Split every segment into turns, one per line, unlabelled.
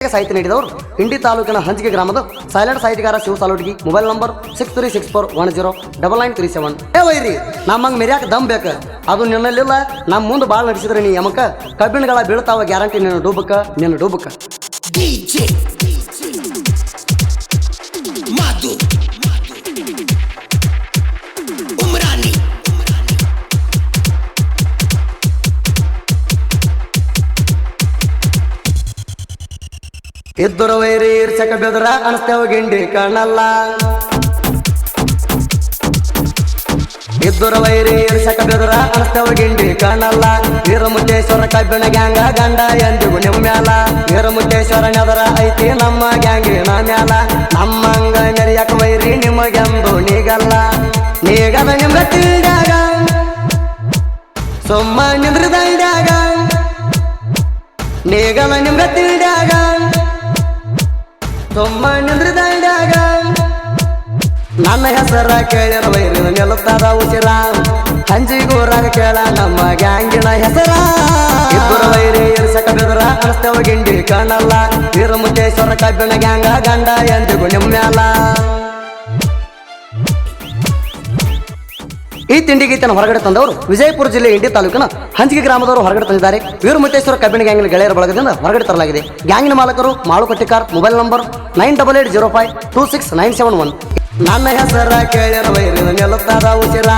ಸಾಹಿತ್ಯ ನೀಡಿದವರು ಇಂಡಿ ತಾಲೂಕಿನ ಹಂಚಿಗೆ ಗ್ರಾಮದ ಸೈಲೆಂಟ್ ಸಾಹಿತ್ಯಗಾರ ಶಿವ ಸಾಲೋಟ್ಗಿ. Mobile number 6364100937. ವೈರಿ ನಮ್ಮಂಗೆ ಮೆರ್ಯಾಕ ದಮ್ ಬೇಕು, ಅದು ನಿನ್ನಲ್ಲಿಲ್ಲ. ನಮ್ಮ ಮುಂದೆ ಭಾಳ ನಡೆಸಿದ್ರೆ ನೀ ಯಮಕ ಕಬ್ಬಿಣಗಳ ಬೀಳ್ತಾವ ಗ್ಯಾರಂಟಿ. ನಿನ್ನ ಡೂಬಕ್ಕ ಇದ್ದರು ವೈರಿ ಇರ್ಸಕ ಬೆದರ ಅನಸ್ತೇವ ಗಿಂಡಿ ಕಾಣಲ್ಲ. ಇದ್ದರು ವೈರಿ ಇರ್ಸಕ ಬೆದರ ಅನಸ್ತೇವ ಗಿಂಡಿ ಕಾಣಲ್ಲ. ವೀರಮುತ್ತೇಶ್ವರ ಕಬ್ಬಿಣ ಗ್ಯಾಂಗ ಗಂಡ ಎಂದಿಗೂ ನಿಮ್ಮ್ಯಾಲ. ವೀರಮುತ್ತೇಶ್ವರ ನೆದರ ಐತಿ ನಮ್ಮ ಗ್ಯಾಂಗಿನ ಮ್ಯಾಲ. ನಮ್ಮಂಗ ಮೆರಿಯಕ ವೈರಿ ನಿಮಗೆಂದು ನೀಗಲ್ಲ. ನಿಮ್ಗ ತಿಳ್ಯಾಗ ಸೊಮ್ಮ ನಿಂದ್ರ ದಂಡ್ಯಾಗ. ನೀಗಲ್ಲ ನಿಮ್ಗ ತಿಳ್ಯಾಗ ಸೊಮ್ಮ ನಿಂದ್ರ ದಂಡ್ಯಾಗ. ನನ್ನ ಹೆಸರ ಕೇಳಿರ ವೈರಿ ನಿಲ್ಲುತ್ತಾರ ಉಸಿರ. ಹಂಜಿಗೂರಾಗ ಕೇಳ ನಮ್ಮ ಗ್ಯಾಂಗಿನ ಹೆಸರ. ಇಬ್ಬರು ವೈರಿ ಇರ್ಸಕ ಬೆದರ ಅನಸ್ತೇವ ಗಿಂಡಿ ಕಾಣಲ್ಲ. ವೀರಮುತ್ತೇಶ್ವರ ಕಬ್ಬಿಣ ಗ್ಯಾಂಗ ಗಂಡ ಎಂದಿಗೂ ನಿಮ್ಮ್ಯಾಲ. ಈ ತಿಂಡಿ ಗೀತೆಯನ್ನು ಹೊರಗಡೆ ತಂದವರು ವಿಜಯಪುರ ಜಿಲ್ಲೆ ಇಂಡಿ ತಾಲೂಕಿನ ಹಂಚಿಗೆ ಗ್ರಾಮದವರು ಹೊರಗಡೆ ತಂದಿದ್ದಾರೆ. ವೀರಮುತ್ತೇಶ್ವರ ಕಬ್ಬಿಣ ಗ್ಯಾಂಗಿನ ಗೆಳೆಯರ ಬಳಗದಿಂದ ಹೊರಗಡೆ ತರಲಾಗಿದೆ. ಗ್ಯಾಂಗಿನ ಮಾಲಕರು ಮಾಳುಕಟ್ಟಿಕಾರ್. Mobile number 9880526971. ನನ್ನ ಹೆಸರ ಕೇಳಿರ ವೈರಿ ನಿಲ್ಲುತ್ತಾರ ಉಸಿರ.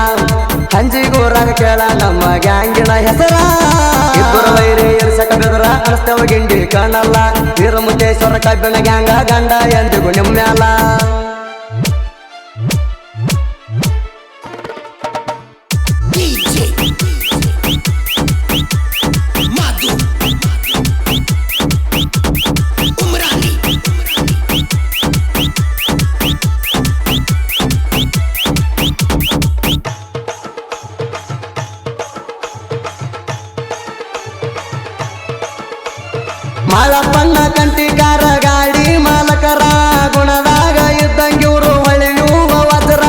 ಹಂಜಿಗೂರಾಗ ಕೇಳ ನಮ್ಮ ಗ್ಯಾಂಗಿನ ಹೆಸರ. ಇಬ್ಬರು ವೈರಿ ಇರ್ಸಕ ಬೆದರ ಅನಸ್ತೇವ ಗಿಂಡಿ ಕಾಣಲ್ಲ. ವೀರಮುತ್ತೇಶ್ವರ ಕಬ್ಬಿಣ ಗ್ಯಾಂಗ ಗಂಡ ಎಂದಿಗೂ ನಿಮ್ಮ್ಯಾಲ. ಮಾಳಪ್ಪಣ್ಣ ಕಂಟಿಕಾರ ಗಾಡಿ ಮಾಲಕರ. ಗುಣದಾಗ ಇದ್ದಂಗಿವ್ರು ಹೊಳೆಯುವ ವಜ್ರ.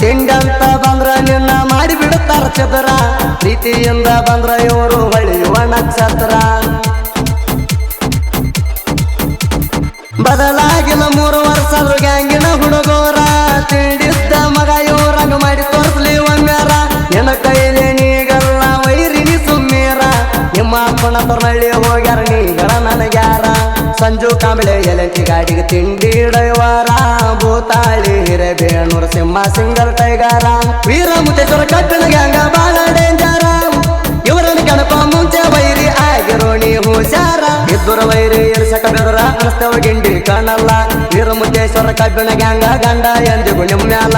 ತಿಂಡಂತ ಬಂದ್ರ ನಿನ್ನ ಮಾಡಿ ಬಿಡುತ್ತಾರ ಚದರ. ಪ್ರೀತಿಯಿಂದ ಬಂದ್ರ ಇವರು ಹೊಳೆಯುವ ನಕ್ಷತ್ರ. ಬದಲಾಗಿಲ್ಲ 3 ವರ್ಷದ ಗ್ಯಾಂಗಿನ ಹುಡುಗೋರ. ತಿಳಿದ್ದ ಮಗ ಇವ್ರಂಗ ಮಾಡಿ ತೋರ್ಸ್ಲಿ ಒಮ್ಮ್ಯಾರ. ನಿನ್ನ ಕೈಲಿ ನೀಗಲ್ಲ ವೈರಿ ನೀ ಸುಮ್ಮೀರ. ನಿಮ್ಮ ಅಪ್ಪನ ತೊರ್ನಳ್ಳಿ ಹೋಗ್ಯಾರ ನೀಗಳ ನನಗ್ಯಾರ. ಸಂಜು ಕಾಂಬಳೆ ಎಲೆಂಟಿ ಗಾಡಿಗೆ ತಿಂಡಿ ಡೈವಾರ. ಭೂತಾಳಿ ಹಿರೇಬೇಣೂರು ಸಿಂಹ ಸಿಂಗಲ್ ಟೈಗಾರ. ವೀರಮುತ್ತೇಶ್ವರ ಕಬ್ಬಿಣ ಗ್ಯಾಂಗ ಬಾಳ ಡೇಂಜರ. ಇವರನ್ನು ಕಣಪ ಮುಂಚೆ ವೈರಿ ಆಗಿರೋ ನೀ ಹುಷಾರ. ಇಬ್ಬರು ವೈರಿ ಇರ್ಸಕ ಬೆದರ ಅನಸ್ತೇವ ಗಿಂಡಿ ಕಾಣಲ್ಲ. ವೀರಮುತ್ತೇಶ್ವರ ಕಬ್ಬಿಣ ಗ್ಯಾಂಗ ಗಂಡ ಎಂದಿಗೂ ನಿಮ್ಮ್ಯಾಲ.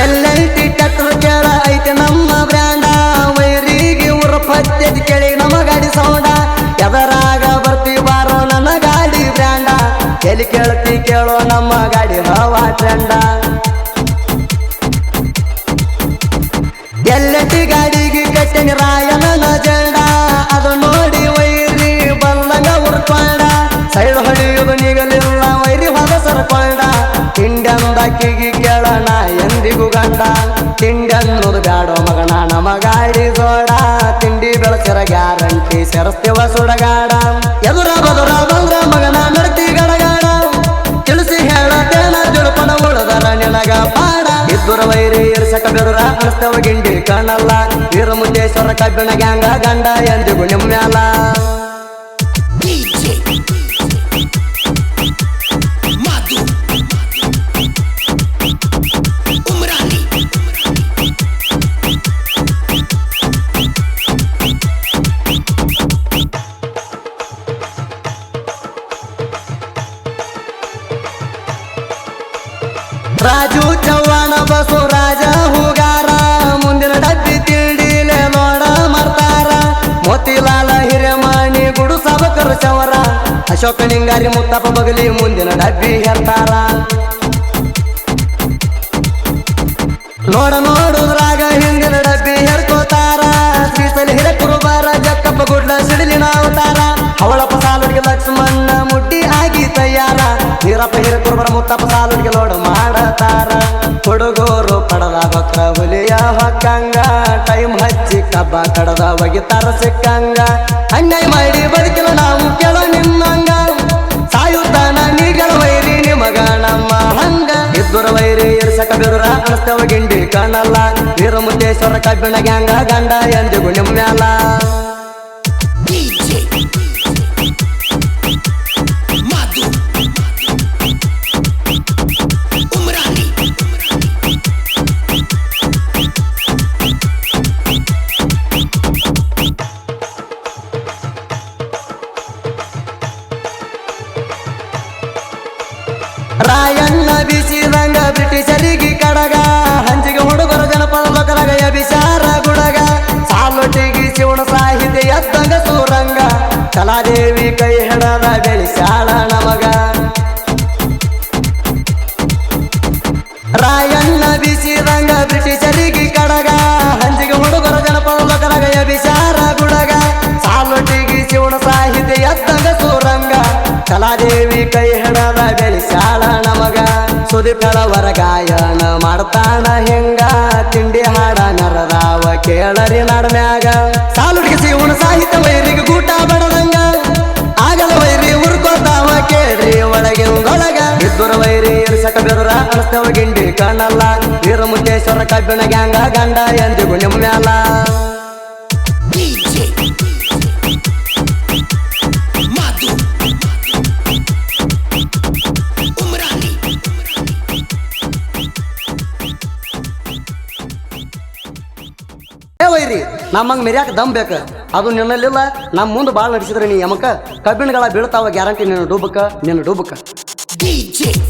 ಎಲ್ಲೈತಿ ಟಕ್ರ ಕೇಳ ಐತಿ ನಮ್ಮ ಬ್ರ್ಯಾಂಡ. ವೈರಿಗೆ ಊರ ಪದ್ಧತಿ ಕೇಳಿ ನಮ್ಮ ಗಾಡಿ ಸೌಂಡ. ಎದರಾಗ ಬರ್ತಿ ಬಾರೋ ನನ್ನ ಗಾಡಿ ಬ್ರ್ಯಾಂಡ. ಎಲ್ಲಿ ಕೇಳ್ತಿ ಕೇಳೋ ನಮ್ಮ ಗಾಡಿ ಹವಾ ಟ್ರೆಂಡ. ಎಲ್ಲೆಟ್ಟಿ ಗಾಡಿಗೆ ಕಟ್ಟಿನ ರಾಯನ ಜಂಡ. ಅದು ನೋಡಿ ವೈರಿ ಬಲ್ಲಂಗ ಉರ್ಕೊಂಡ. ಸೈಡ್ ಹೊಡೆಯುವುದು ನಿಗಲಿಲ್ಲ ವೈರಿ ಹೊದ ಸರ್ಕೊಂಡ. ತಿಂಡಂದಕ್ಕಿಗೆ ಕೇಳೋಣ ಎಂದಿಗೂ ಗಂಡ. ತಿಂಡಿ ಅನ್ನೋದು ಬ್ಯಾಡೋ ಮಗನ ನಮ್ಮ ಗಾಡಿ ಜೋಡ. ತಿಂಡಿ ಬೆಳಸಿರ ಗ್ಯಾರಂಟಿ ಸೆರಸ್ತೇವ ಸುಡಗಾಡ. ಎದುರ ಬದುರ ಬಂದ್ರ ಮಗನ ನಡ್ತಿ ಗಡಗಾಡ. ತಿಳಿಸಿ ಹೇಳತೇನ ಜುಡುಪನ ಉಳದರ ನಿನಗ ಪಾಡ. ಇಬ್ಬರು ವೈರಿ ಇರ್ಸಕ ಬೆದರ ಅನಸ್ತೇವ ಗಿಂಡಿ ಕಾಣಲ್ಲ. ವೀರಮುತ್ತೇಶ್ವರ ಕಬ್ಬಿಣ ಗ್ಯಾಂಗ ಗಂಡ ಎಂದಿಗೂ ನಿಮ್ಮ್ಯಾಲ. ರಾಜು ಚವ್ಹಾಣ ಬಸವರಾಜ ಹೂಗಾರ. ಮುಂದಿನ ಡಬ್ಬಿ ತಿಂಡಿಲೆ ನೋಡ ಮರ್ತಾರ. ಮೋತಿಲಾಲ ಹಿರೇಮಾಣಿ ಗುಡು ಸಬಕರ ಚವರ. ಅಶೋಕ ಲಿಂಗಾರಿ ಮುತ್ತಪ್ಪ ಬಗಲಿ ಮುಂದಿನ ಡಬ್ಬಿ ಹೇಳ್ತಾರ. ನೋಡ ನೋಡುದ್ರಾಗ ಹಿಂದಿನ ಡಬ್ಬಿ ಹೇಳ್ಕೋತ ಹಿರಕುರ್ಬರ ಮುತ್ತಪ್ಪ ಸಾಲುಡಿಗೆ ಲೋಡ್ ಮಾಡತಾರ ಹುಡುಗರು ಪಡದ ಬಕ್ರ ಹುಲಿಯ ಹೊಕ್ಕಂಗ ಟೈಮ್ ಹಚ್ಚಿ ಕಬ್ಬ ಕಡದ ಒಗಿತಾರ ಸಿಕ್ಕಂಗ ಅನ್ಯಾಯ ಮಾಡಿ ಬದುಕಿಲ್ಲ ನಾವು ಕೇಳೋ ನಿನ್ನಂಗ ಸಾಯುತ್ತಾನ ನೀಗಳ ವೈರಿ ನಿಮಗ ನಮ್ಮ ಹಂಗ ಇದ್ದುರ ವೈರಿ ಇರ್ಸಕ ಬಿರುರ ಅನಸ್ತವ ಗಿಂಡಿ ಕಾಣಲ್ಲ ವೀರಮುತ್ತೇಶ್ವರ ಕಬ್ಬಿಣ ಗ್ಯಾಂಗ ಗಂಡ ಎಂದಿಗೂ ನಿಮ್ಮ್ಯಾಲ ರಾಯಣ್ಣ ಬಿಸಿದಂಗ ಬ್ರಿಟಿಷರಿಗೆ ಕಡಗ ಹಂಚಿಗೆ ಹುಡುಗರ ಜನಪದ ಲೋಕರಾಗ ಅಭಿಸಾರ ಗುಡಗ ಸಾಲೊಟ್ಟಿಗೆ ಶಿವನ ಸಾಹಿತ್ಯ ಎದ್ದಂಗ ಸೂರಂಗ ಕಲಾದೇವಿ ಕೈ ಹಿಡದ ಬೆಳಿಸಾಳ ನಮಗ ರಾಯಣ್ಣ ಬಿಸಿದಂಗ ಬ್ರಿಟಿಷರಿಗೆ ಕಡಗ ಹಂಚಿಗೆ ಹುಡುಗರ ಜನಪದ ಲೋಕರಾಗ ಅಭಿಸಾರ ಗುಡಗ ಸಾಲೊಟ್ಟಿಗೆ ಶಿವನ ಸಾಹಿತ್ಯ ಎದ್ದಂಗ ಸೂರಂಗ ಕಲಾದೇವಿ ಕೈ ಹಿಡದ ಬೆಳಿಸಾಳ ನಮಗ ಸುದಿಪೆಳವರ ಗಾಯನ ಮಾಡ್ತಾನ ಹೆಂಗ ತಿಂಡಿ ಹಾಡ ನರದಾವ ಕೇಳರಿ ನಡ್ಮ್ಯಾಗ ಸಾಲುಡಿಗೆ ಶಿವನ ಸಾಹಿತ್ಯ ವೈರಿಗೆ ಗೂಟ ಬಡದಂಗ ಆಗಲ ವೈರಿ ಉರ್ಕೋತಾವ ಕೇಳ್ರಿ ಒಳಗಿಂದೊಳಗ ಇದ್ದುರ ವೈರಿ ಇರ್ಸಕ ಬೆರುರ ಅನಸ್ತವ ಗಿಂಡಿ ಕಾಣಲ್ಲ ವೀರಮುತ್ತೇಶ್ವರ ಕಬ್ಬಿಣ ಗ್ಯಾಂಗ ಗಂಡ ಎಂದಿಗೂ ನಿಮ್ಮ್ಯಾಲ ವೈರಿ ನಮ್ಮಂಗ್ ಮೆರ್ಯಾಕ ದಮ್ ಬೇಕ ಅದು ನಿನ್ನಲ್ಲಿಲ್ಲ ನಮ್ಮ ಮುಂದೆ ಬಾಳ್ ನಡೆಸಿದ್ರೆ ನೀ ಯಮಕ ಕಬ್ಬಿಣಗಳ ಬೀಳ್ತಾವ ಗ್ಯಾರಂಟಿ ನಿನ್ನ ಡೂಬಕ್ಕ